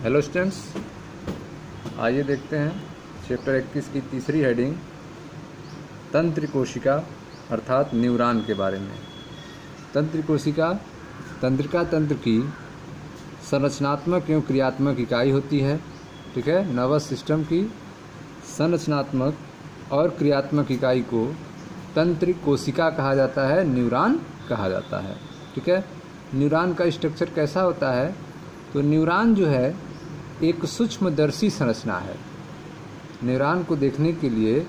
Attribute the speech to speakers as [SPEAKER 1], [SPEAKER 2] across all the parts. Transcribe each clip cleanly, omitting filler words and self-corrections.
[SPEAKER 1] Hello students, आइए देखते हैं चैप्टर 21 की तीसरी हेडिंग तंत्र कोशिका अर्थात न्यूरॉन के बारे में। तंत्र कोशिका तंत्रिका तंत्र की संरचनात्मक एवं क्रियात्मक इकाई होती है। ठीक है, नर्वस सिस्टम की संरचनात्मक और क्रियात्मक इकाई को तंत्रिक कोशिका कहा जाता है, न्यूरॉन कहा जाता है। ठीक है, न्यूरॉन का स्ट्रक्चर कैसा होता है? तो न्यूरॉन जो है एक सूक्ष्मदर्शी संरचना है। न्यूरॉन को देखने के लिए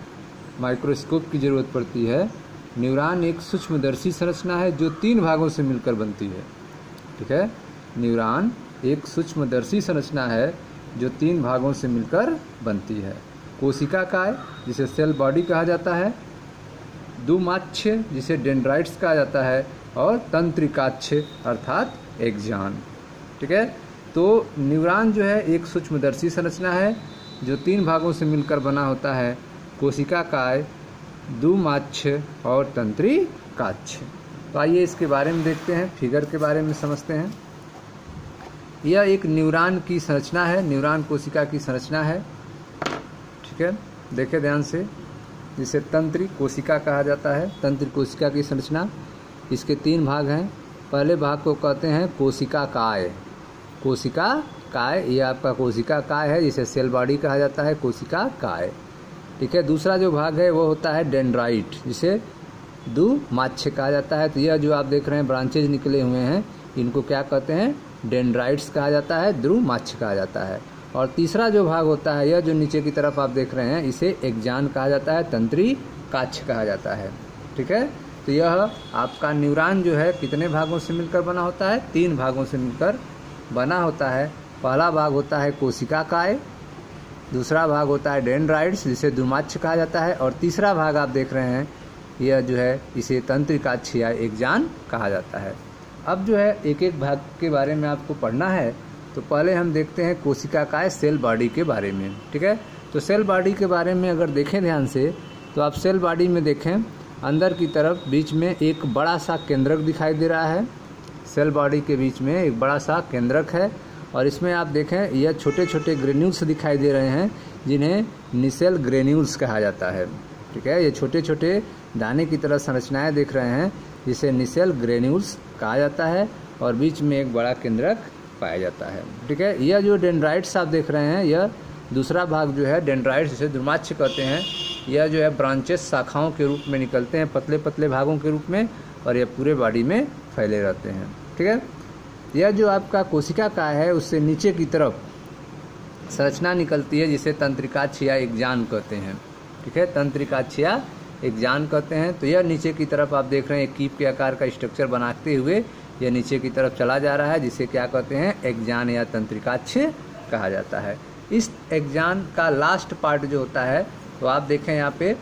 [SPEAKER 1] माइक्रोस्कोप की ज़रूरत पड़ती है। न्यूरॉन एक सूक्ष्मदर्शी संरचना है जो 3 भागों से मिलकर बनती है। ठीक है, न्यूरॉन एक सूक्ष्मदर्शी संरचना है जो 3 भागों से मिलकर बनती है। कोशिका काय जिसे सेल बॉडी कहा जाता है, दुमाक्ष्य जिसे डेंड्राइट्स कहा जाता है, और तंत्रिकाक्ष्य अर्थात एक्सॉन। ठीक है, तो न्यूरॉन जो है एक सूक्ष्मदर्शी संरचना है जो 3 भागों से मिलकर बना होता है, कोशिका काय, दुमाक्ष्य और तंत्रिकाक्ष्य। तो आइए इसके बारे में देखते हैं, फिगर के बारे में समझते हैं। यह एक न्यूरॉन की संरचना है, न्यूरॉन कोशिका की संरचना है। ठीक है, देखें ध्यान से, जिसे तंत्रिक कोशिका कहा जाता है। तंत्रिक कोशिका की संरचना, इसके 3 भाग हैं। पहले भाग को कहते हैं कोशिका काय। कोशिका काय, ये आपका कोशिका काय है जिसे सेल बॉडी कहा जाता है, कोशिका काय। ठीक है, दूसरा जो भाग है वो होता है डेंड्राइट जिसे दुमाक्ष्य कहा जाता है। तो यह जो आप देख रहे हैं ब्रांचेज निकले हुए हैं, इनको क्या कहते हैं? डेंड्राइट्स कहा जाता है, दुमाक्ष्य कहा जाता है। और तीसरा जो भाग होता है, यह जो नीचे की तरफ आप देख रहे हैं, इसे एक्सॉन कहा जाता है, तंत्रिकाक्ष्य कहा जाता है। ठीक है, तो यह आपका न्यूरॉन जो है कितने भागों से मिलकर बना होता है? 3 भागों से मिलकर बना होता है। पहला भाग होता है कोशिका काय, दूसरा भाग होता है डेंड्राइट्स जिसे दुमाक्ष्य कहा जाता है, और तीसरा भाग आप देख रहे हैं यह जो है इसे तंत्रिकाक्ष्य या एक्सॉन कहा जाता है। अब जो है एक एक भाग के बारे में आपको पढ़ना है। तो पहले हम देखते हैं कोशिका काय सेल बॉडी के बारे में। ठीक है, तो सेल बॉडी के बारे में अगर देखें ध्यान से, तो आप सेल बॉडी में देखें, अंदर की तरफ बीच में एक बड़ा सा केंद्रक दिखाई दे रहा है। सेल बॉडी के बीच में एक बड़ा सा केंद्रक है, और इसमें आप देखें यह छोटे छोटे ग्रेन्यूल्स दिखाई दे रहे हैं जिन्हें निसेल ग्रेन्यूल्स कहा जाता है। ठीक है, ये छोटे छोटे दाने की तरह संरचनाएं देख रहे हैं जिसे निसेल ग्रेन्यूल्स कहा जाता है, और बीच में एक बड़ा केंद्रक पाया जाता है। ठीक है, यह जो डेंड्राइट्स आप देख रहे हैं, यह दूसरा भाग जो है डेंड्राइट्स जिसे दुमाक्ष्य कहते हैं, यह जो है ब्रांचेस शाखाओं के रूप में निकलते हैं, पतले पतले भागों के रूप में, और यह पूरे बॉडी में फैले रहते हैं। ठीक है, यह जो आपका कोशिका काय है उससे नीचे की तरफ संरचना निकलती है जिसे तंत्रिकाक्ष्य या एक्सॉन कहते हैं। ठीक है, तंत्रिकाक्ष्य या एक्सॉन कहते हैं। तो यह नीचे की तरफ आप देख रहे हैं एक कीप के आकार का स्ट्रक्चर बनाते हुए यह नीचे की तरफ चला जा रहा है, जिसे क्या कहते हैं? एक्सॉन या तंत्रिकाक्ष्य कहा जाता है। इस एक्सॉन का लास्ट पार्ट जो होता है, तो आप देखें यहाँ पे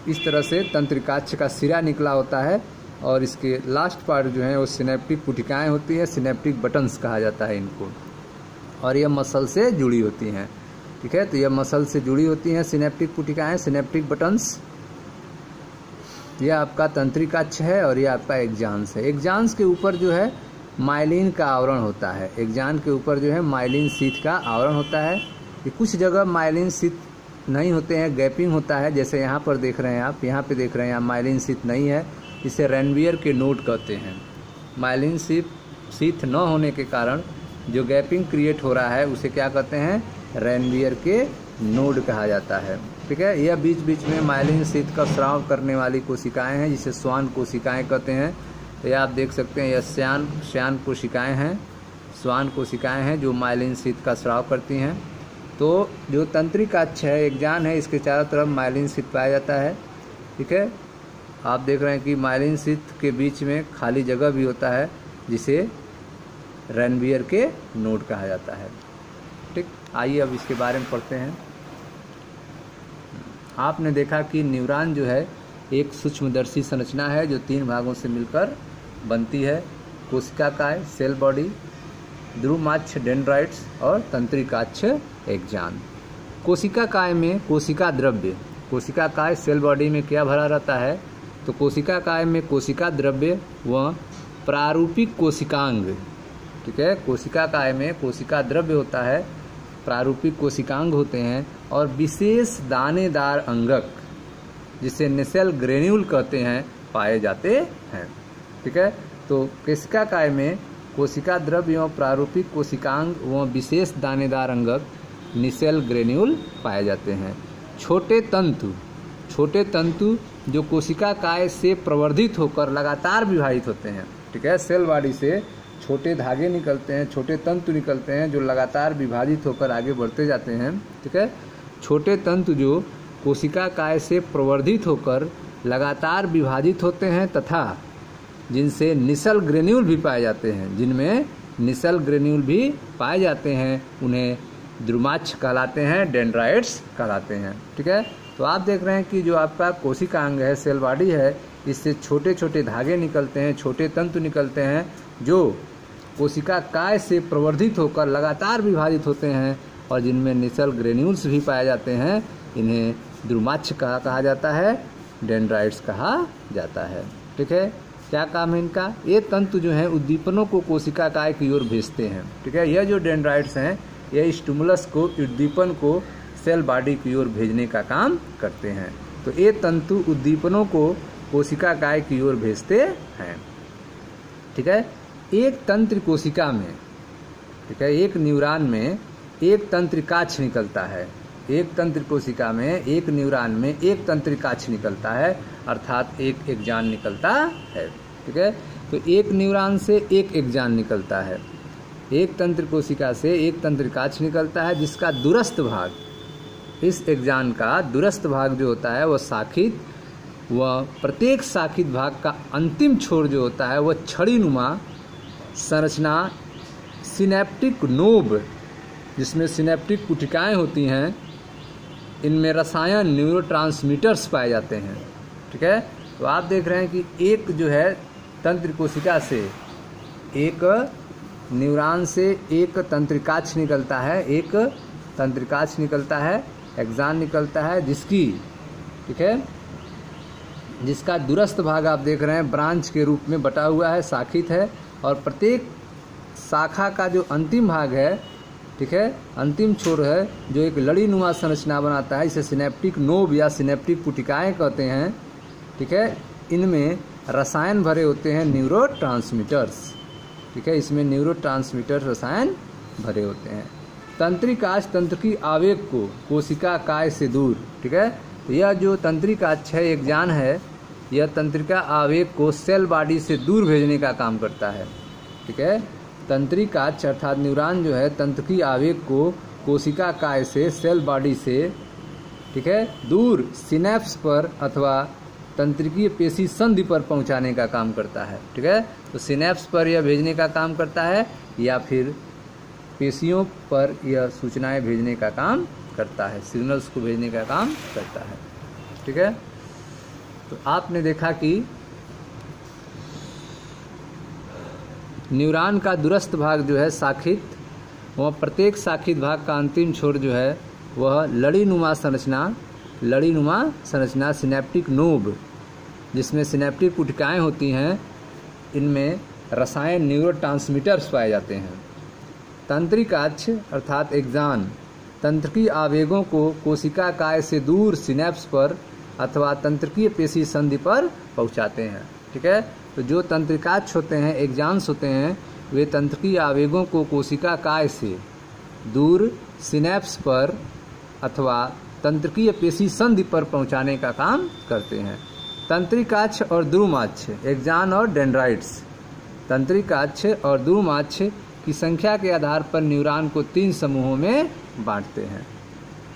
[SPEAKER 1] इस तरह से तंत्रिकाक्ष्य का सिरा निकला होता है, और इसके लास्ट पार्ट जो है वो सिनेप्टिक पुटिकाएँ होती है, सिनेप्टिक बटन्स कहा जाता है इनको, और यह मसल से जुड़ी होती हैं। ठीक है, तो यह मसल से जुड़ी होती हैं सिनेप्टिक पुटिकाएँ, सिनेप्टिक बटन्स। यह आपका तंत्रिकाक्ष्य है और यह आपका एक्सॉन्स है। एक्सॉन्स के ऊपर जो है माइलिन का आवरण होता है। एक्सॉन के ऊपर जो है माइलिन शीथ का आवरण होता है। ये कुछ जगह माइलिन शीथ नहीं होते हैं, गैपिंग होता है, जैसे यहाँ पर देख रहे हैं आप, यहाँ पे देख रहे हैं यहाँ माइलिन शीथ नहीं है, इसे रेनवियर के नोड कहते हैं। माइलिन शीथ न होने के कारण जो गैपिंग क्रिएट हो रहा है उसे क्या कहते हैं? रेनवियर के नोड कहा जाता है। ठीक है, यह बीच बीच में माइलिन शीथ का स्राव करने वाली कोशिकाएं हैं जिसे श्वान कोशिकाएं कहते हैं। तो यह आप देख सकते हैं यह श्यान कोशिकाएं हैं, श्वान कोशिकाएं हैं जो माइलिन शीथ का स्राव करती हैं। तो जो तंत्रिकाक्ष्य है, एक्सॉन है, इसके चारों तरफ माइलिन शीथ पाया जाता है। ठीक है, आप देख रहे हैं कि माइलिन शीथ के बीच में खाली जगह भी होता है जिसे रेनवियर के नोड कहा जाता है। ठीक, आइए अब इसके बारे में पढ़ते हैं। आपने देखा कि न्यूरॉन जो है एक सूक्ष्मदर्शी संरचना है जो 3 भागों से मिलकर बनती है, कोशिका काय सेल बॉडी, दुमाक्ष्य डेंड्राइट्स, और तंत्रिकाक्ष्य एक्सॉन। कोशिका काय में कोशिका द्रव्य, कोशिका काय सेल बॉडी में क्या भरा रहता है? तो कोशिका काय में कोशिका द्रव्य व प्रारूपिक कोशिकांग। ठीक है, कोशिका काय में कोशिका द्रव्य होता है प्रारूपिक कोशिकांग होते हैं और विशेष दानेदार अंगक जिसे नेसेल ग्रेन्यूल कहते हैं पाए जाते हैं। ठीक है, तो कोशिका काय में कोशिका द्रव्य एवं प्रारूपिक कोशिकांग व विशेष दानेदार अंगक नेसेल ग्रेन्यूल पाए जाते हैं। छोटे तंतु जो कोशिका काय से प्रवर्धित होकर लगातार विभाजित होते हैं। ठीक है, सेल बॉडी से छोटे धागे निकलते हैं, छोटे तंतु निकलते हैं जो लगातार विभाजित होकर आगे बढ़ते जाते हैं। ठीक है, छोटे तंतु जो कोशिका काय से प्रवर्धित होकर लगातार विभाजित होते हैं तथा जिनसे निसल ग्रेन्यूल भी पाए जाते हैं, जिनमें निसल ग्रेन्यूल भी पाए जाते हैं, उन्हें द्रुमाक्ष कहलाते हैं, डेंड्राइट्स कहलाते हैं। ठीक है, तो आप देख रहे हैं कि जो आपका कोशिकांग है, सेल बॉडी है, इससे छोटे छोटे धागे निकलते हैं, छोटे तंतु निकलते हैं जो कोशिका काय से प्रवर्धित होकर लगातार विभाजित होते हैं और जिनमें निसल ग्रेन्यूल्स भी पाए जाते हैं। इन्हें द्रुमाक्ष कहा जाता है, डेंड्राइट्स कहा जाता है। ठीक है, क्या काम है इनका? ये तंतु जो है उद्दीपनों को कोशिका काय की ओर भेजते हैं। ठीक है, यह जो डेंड्राइट्स हैं ये स्टिमुलस को, उद्दीपन को सेल बॉडी की ओर भेजने का काम करते हैं। तो ये तंतु उद्दीपनों को कोशिका काय की ओर भेजते हैं। ठीक है, एक तंत्र कोशिका में, ठीक है, एक न्यूरॉन में एक तंत्रिकाक्ष निकलता है। एक तंत्र कोशिका में, एक न्यूरॉन में एक तंत्रिकाक्ष निकलता है, अर्थात एक एक्जान निकलता है। ठीक है, तो एक न्यूरॉन से एक एक्जान निकलता है, एक तंत्र कोशिका से एक तंत्रिकाक्ष निकलता है जिसका दूरस्थ भाग, इस एक्जान का दूरस्थ भाग जो होता है वह शाखित, वह प्रत्येक शाखित भाग का अंतिम छोर जो होता है वह छड़ीनुमा संरचना सिनेप्टिक नोब, जिसमें सिनेप्टिक कुटिकाएं होती हैं, इनमें रसायन न्यूरोट्रांसमीटर्स पाए जाते हैं। ठीक है, तो आप देख रहे हैं कि एक जो है तंत्र कोशिका से, एक न्यूरॉन से एक तंत्रिकाक्ष निकलता है, एक तंत्रिकाक्ष निकलता है, एक्जान निकलता है, जिसकी, ठीक है, जिसका दूरस्थ भाग आप देख रहे हैं ब्रांच के रूप में बटा हुआ है, शाखित है, और प्रत्येक शाखा का जो अंतिम भाग है, ठीक है, अंतिम छोर है, जो एक लड़ीनुमा संरचना बनाता है, इसे सिनेप्टिक नोब या सिनेप्टिक पुटिकाएं कहते हैं। ठीक है, इनमें रसायन भरे होते हैं, न्यूरोट्रांसमीटर्स। ठीक है, इसमें न्यूरोट्रांसमीटर रसायन भरे होते हैं। तंत्रिकाक्ष तंत्र की आवेग को कोशिका काय से दूर, ठीक है, तो यह जो तंत्रिकाक्ष है, एक्जान है, यह तंत्रिका आवेग को सेल बॉडी से दूर भेजने का काम करता है। ठीक है, तंत्रिकाक्ष अर्थात न्यूरॉन जो है तंत्र की आवेग को कोशिका काय से, सेल बॉडी से, ठीक है, दूर सिनेप्स पर अथवा तंत्रिकीय पेशी संधि पर पहुंचाने का काम करता है। ठीक है, तो सिनेप्स पर यह भेजने का काम करता है या फिर पेशियों पर यह सूचनाएं भेजने का काम करता है, सिग्नल्स को भेजने का काम करता है। ठीक है, तो आपने देखा कि न्यूरॉन का दूरस्थ भाग जो है शाखित, वह प्रत्येक शाखित भाग का अंतिम छोर जो है वह लड़ीनुमा संरचना सिनेप्टिक नोब, जिसमें सिनेप्टिक पुटिकाएं होती हैं, इनमें रसायन न्यूरोट्रांसमीटर्स पाए जाते हैं। तंत्रिकाक्ष अर्थात एक्जान तंत्रिकीय आवेगों को कोशिका काय से दूर सिनेप्स पर अथवा तंत्रिकीय पेशी संधि पर पहुंचाते हैं। ठीक है, तो जो तंत्रिकाक्ष होते हैं, एक्जान्स होते हैं, वे तंत्रिकीय आवेगों को कोशिका काय से दूर सिनेप्स पर अथवा तंत्रिकीय पेशी संधि पर पहुंचाने का काम करते हैं। तंत्रिकाक्ष और द्रुमाक्ष, एक्जान और डेंड्राइट्स, तंत्रिकाक्ष और द्रुमाक्ष की संख्या के आधार पर न्यूरॉन को 3 समूहों में बांटते हैं।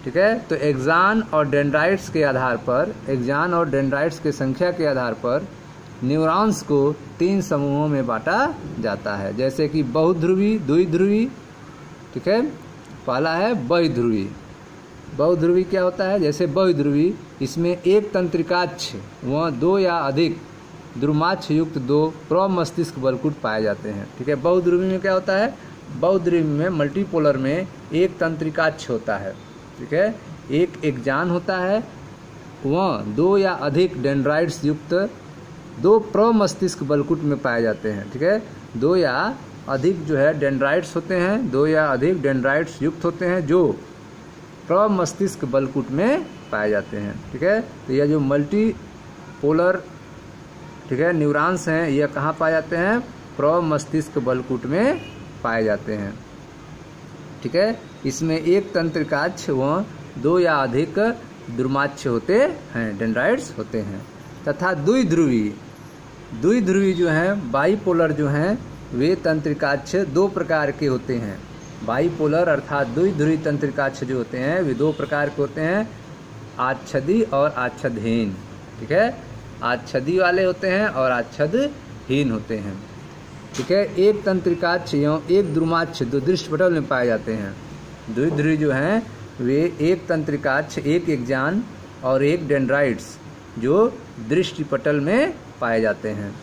[SPEAKER 1] ठीक है, तो एक्जान और डेंड्राइट्स के आधार पर, एक्जान और डेंड्राइट्स की संख्या के आधार पर न्यूरॉन्स को 3 समूहों में बांटा जाता है, जैसे कि बहुध्रुवी, द्विध्रुवी। ठीक है, पहला है बहुध्रुवी। बहुध्रुवी क्या होता है? जैसे बहुध्रुवी, इसमें एक तंत्रिकाक्ष व 2 या अधिक द्रुमाक्ष युक्त 2 प्रमस्तिष्क बलकुट पाए जाते हैं। ठीक है, बहुध्रुवी में क्या होता है? बहुध्रुवी में मल्टीपोलर में एक तंत्रिकाक्ष होता है। ठीक है, एक एक्जान होता है, वह 2 या अधिक डेंड्राइट्स युक्त 2 प्रमस्तिष्क बलकुट में पाए जाते हैं। ठीक है, 2 या अधिक जो है डेंड्राइट्स होते हैं, 2 या अधिक डेंड्राइट्स युक्त होते हैं जो प्रमस्तिष्क बलकूट में पाए जाते हैं। ठीक है, तो यह जो मल्टीपोलर ठीक है न्यूरॉन्स हैं यह कहाँ पाए जाते हैं? प्रमस्तिष्क बलकूट में पाए जाते हैं। ठीक है, इसमें एक तंत्रिकाक्ष व 2 या अधिक द्रुमाक्ष होते हैं, डेंड्राइट्स होते हैं, तथा द्विध्रुवी जो हैं बाइपोलर जो हैं वे तंत्रिकाक्ष 2 प्रकार के होते हैं। बाइपोलर अर्थात द्विध्रुवी तंत्रिकाक्ष जो होते हैं वे 2 प्रकार के होते हैं, आच्छदी और आच्छदहीन। ठीक है, आच्छदी वाले होते हैं और आच्छदहीन होते हैं। ठीक है, एक तंत्रिकाक्ष एवं एक द्रुमाक्ष 2 दृष्टिपटल में पाए जाते हैं। द्विध्रुवी जो हैं वे एक तंत्रिकाक्ष, एक एक्जान और एक डेंड्राइट्स जो दृष्टिपटल में पाए जाते हैं।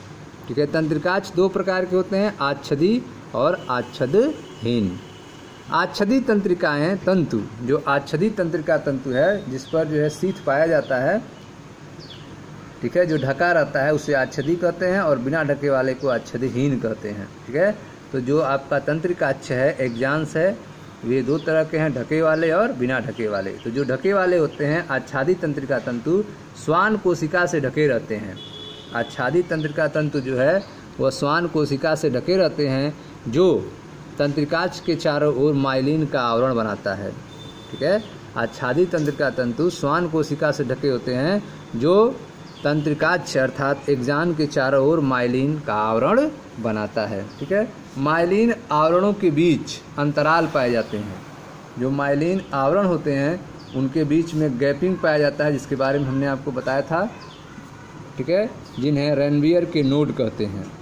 [SPEAKER 1] ठीक है, तंत्रिकाक्ष 2 प्रकार के होते हैं, आच्छदी और आच्छदहीन। आच्छदी तंत्रिकाएं तंतु, जो आच्छदी तंत्रिका तंतु है जिस पर जो है शीथ पाया जाता है, ठीक है, जो ढका रहता है उसे आच्छदी कहते हैं और बिना ढके वाले को आच्छदहीन कहते हैं। ठीक है, तो जो आपका तंत्रिकाक्ष है, एक्जान्स है, वे 2 तरह के हैं, ढके वाले और बिना ढके वाले। तो जो ढके वाले होते हैं आच्छादी तंत्रिका तंतु श्वान कोशिका से ढके रहते हैं। आच्छादी तंत्रिका तंतु जो है वह श्वान कोशिका से ढके रहते हैं जो तंत्रिकाक्ष के चारों ओर माइलिन का आवरण बनाता है। ठीक है, आच्छादी तंत्रिका तंतु श्वान कोशिका से ढके होते हैं जो तंत्रिकाक्ष अर्थात एक्जान के चारों ओर माइलिन का आवरण बनाता है। ठीक है, माइलिन आवरणों के बीच अंतराल पाए जाते हैं। जो माइलिन आवरण होते हैं उनके बीच में गैपिंग पाया जाता है, जिसके बारे में हमने आपको बताया था। ठीक है, जिन्हें रेनवियर के नोड कहते हैं।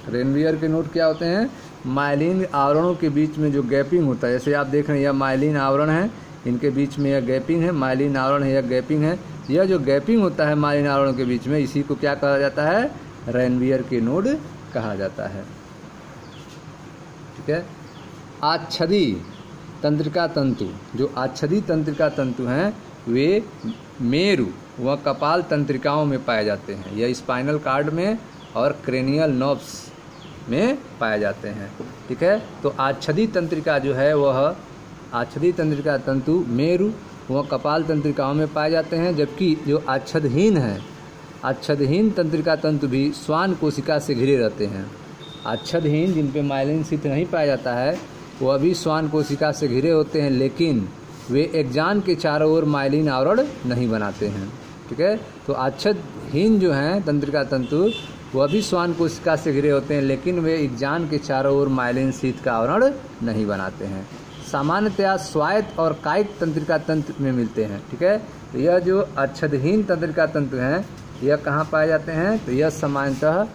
[SPEAKER 1] रेनवियर के नोड क्या होते हैं? माइलिन आवरणों के बीच में जो गैपिंग होता है, जैसे आप देख रहे हैं यह माइलिन आवरण है, इनके बीच में यह गैपिंग है, माइलिन आवरण है, यह गैपिंग है। यह जो गैपिंग होता है माइलिन आवरणों के बीच में, इसी को क्या कहा जाता है? रेनवियर के नोड कहा जाता है। ठीक है, आच्छदी तंत्रिका तंतु, जो आच्छदी तंत्रिका तंतु हैं वे मेरु व कपाल तंत्रिकाओं में पाए जाते हैं। यह स्पाइनल कार्ड में और क्रेनियल नर्व्स में पाए जाते हैं। ठीक है, तो आच्छदी तंत्रिका जो है वह आच्छदी तंत्रिका तंतु मेरु व कपाल तंत्रिकाओं में पाए जाते हैं, जबकि जो आच्छदहीन है, आच्छदहीन तंत्रिका तंतु भी श्वान कोशिका से घिरे रहते हैं। आच्छदहीन जिन पे माइलिन शीथ नहीं पाया जाता है वह भी श्वान कोशिका से घिरे होते हैं, लेकिन वे एक्जान के चारों ओर माइलिन आवरण नहीं बनाते हैं। ठीक है, तो आच्छदहीन जो हैं तंत्रिका तंतु वह भी श्वान कोशिका से घिरे होते हैं, लेकिन वे एक्जान के चारों ओर माइलिन शीथ का आवरण नहीं बनाते हैं। सामान्यतया स्वायत्त और कायिक तंत्रिका तंत्र में मिलते हैं। ठीक है, तो यह जो आच्छदहीन तंत्रिका तंतु हैं यह कहाँ पाए जाते हैं? तो यह सामान्यतः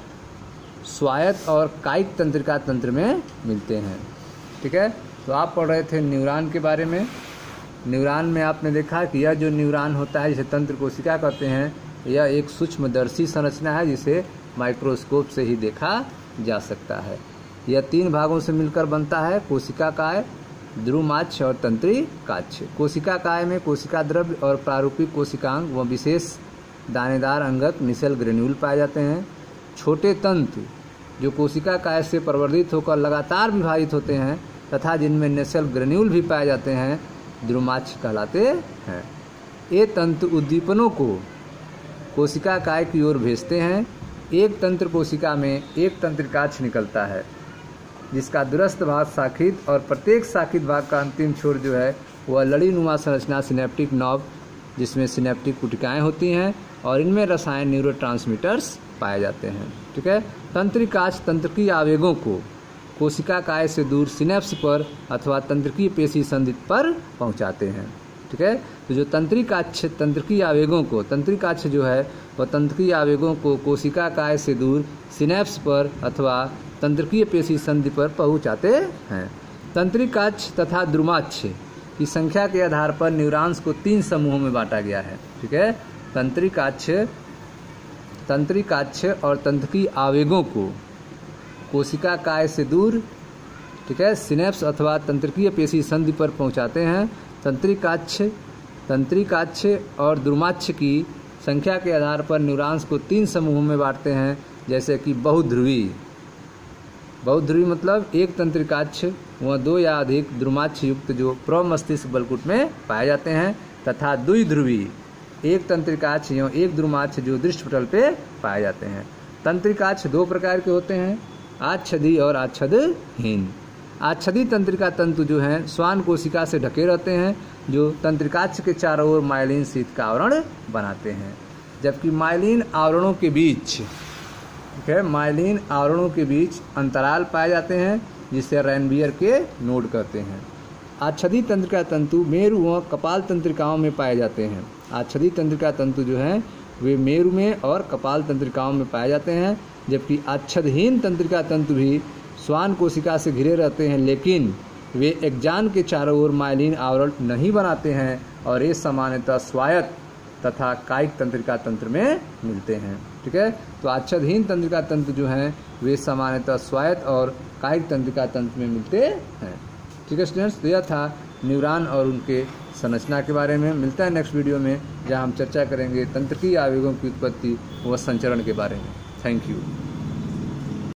[SPEAKER 1] स्वायत्त और कायिक तंत्रिका तंत्र में मिलते हैं। ठीक है, तो आप पढ़ रहे थे न्यूरॉन के बारे में। न्यूरॉन में आपने देखा कि यह जो न्यूरॉन होता है जिसे तंत्र कोशिका कहते हैं, यह एक सूक्ष्मदर्शी संरचना है जिसे माइक्रोस्कोप से ही देखा जा सकता है। यह 3 भागों से मिलकर बनता है, कोशिका काय, द्रुमाक्ष और तंत्रिकाक्ष। कोशिका काय में कोशिका द्रव्य और प्रारूपिक कोशिकांग व विशेष दानेदार अंगक निसेल ग्रेन्यूल पाए जाते हैं। छोटे तंतु जो कोशिका काय से प्रवर्धित होकर लगातार विभाजित होते हैं तथा जिनमें नेसेल ग्रेन्यूल भी पाए जाते हैं, द्रुमाक्ष कहलाते हैं। ये तंतु उद्दीपनों को कोशिका काय की ओर भेजते हैं। एक तंत्र कोशिका में एक तंत्रिकाक्ष निकलता है जिसका दूरस्थ भाग शाखित और प्रत्येक शाखित भाग का अंतिम छोर जो है वह लड़ी नुमा संरचना सिनेप्टिक नॉब, जिसमें सिनेप्टिक कुटिकाएँ होती हैं और इनमें रसायन न्यूरोट्रांसमीटर्स पाए जाते हैं। ठीक है, तंत्रिकाक्ष तंत्रिकीय आवेगों को कोशिका काय से दूर सिनेप्स पर अथवा तंत्रिकीय पेशी संधि पर पहुंचाते हैं। ठीक है, तो जो तंत्रिकीय आवेगों को, तंत्रिकाक्ष जो है वह तंत्रिकीय आवेगों को कोशिका काय से दूर सिनेप्स पर अथवा तंत्रिकीय पेशी संधि पर पहुंचाते हैं। तंत्रिकाक्ष तथा द्रुमाक्ष की संख्या के आधार पर न्यूरॉन्स को 3 समूहों में बांटा गया है। ठीक है, तंत्रिकाक्ष और तंत्रिकीय आवेगों को कोशिका काय से दूर, ठीक है, सिनेप्स अथवा तंत्रिकीय पेशी संधि पर पहुंचाते हैं। तंत्रिकाक्ष और द्रुमाक्ष की संख्या के आधार पर न्यूरॉन्स को 3 समूहों में बांटते हैं, जैसे कि बहुध्रुवी, बहुध्रुवी मतलब एक तंत्रिकाक्ष व दो या अधिक द्रुमाक्ष युक्त जो प्रमस्तिष्क बलकुट में पाए जाते हैं, तथा द्विध्रुवी एक तंत्रिकाक्ष एवं एक द्रुमाक्ष जो दृष्टिपटल पे पाए जाते हैं। तंत्रिकाक्ष दो प्रकार के होते हैं, आच्छदी और आच्छदहीन। आच्छदी तंत्रिका तंतु जो हैं श्वान कोशिका से ढके रहते हैं, जो तंत्रिकाक्ष के चारों ओर माइलिन शीत का आवरण बनाते हैं, जबकि माइलिन आवरणों के बीच, ठीक है, माइलिन आवरणों के बीच अंतराल पाए जाते हैं जिसे रैनबियर के नोड कहते हैं। आच्छदी तंत्रिका तंतु मेरु व कपाल तंत्रिकाओं में पाए जाते हैं। आच्छदी तंत्रिका तंतु जो हैं वे मेरु में और कपाल तंत्रिकाओं में पाए जाते हैं, जबकि आच्छदहीन तंत्रिका तंतु भी श्वान कोशिका से घिरे रहते हैं, लेकिन वे एक्जान के चारों ओर माइलिन आवरण नहीं बनाते हैं और ये सामान्यतः स्वायत्त तथा कायिक तंत्रिका तंत्र में मिलते हैं। ठीक है, तो आच्छदहीन तंत्रिका तंत्र जो हैं वे सामान्यतः स्वायत्त और कायिक तंत्रिका तंत्र में मिलते हैं। ठीक है स्टूडेंट्स, तो यह था न्यूरॉन और उनके संरचना के बारे में। मिलता है नेक्स्ट वीडियो में, जहां हम चर्चा करेंगे तंत्रिकीय आवेगों की उत्पत्ति व संचरण के बारे में। Thank you.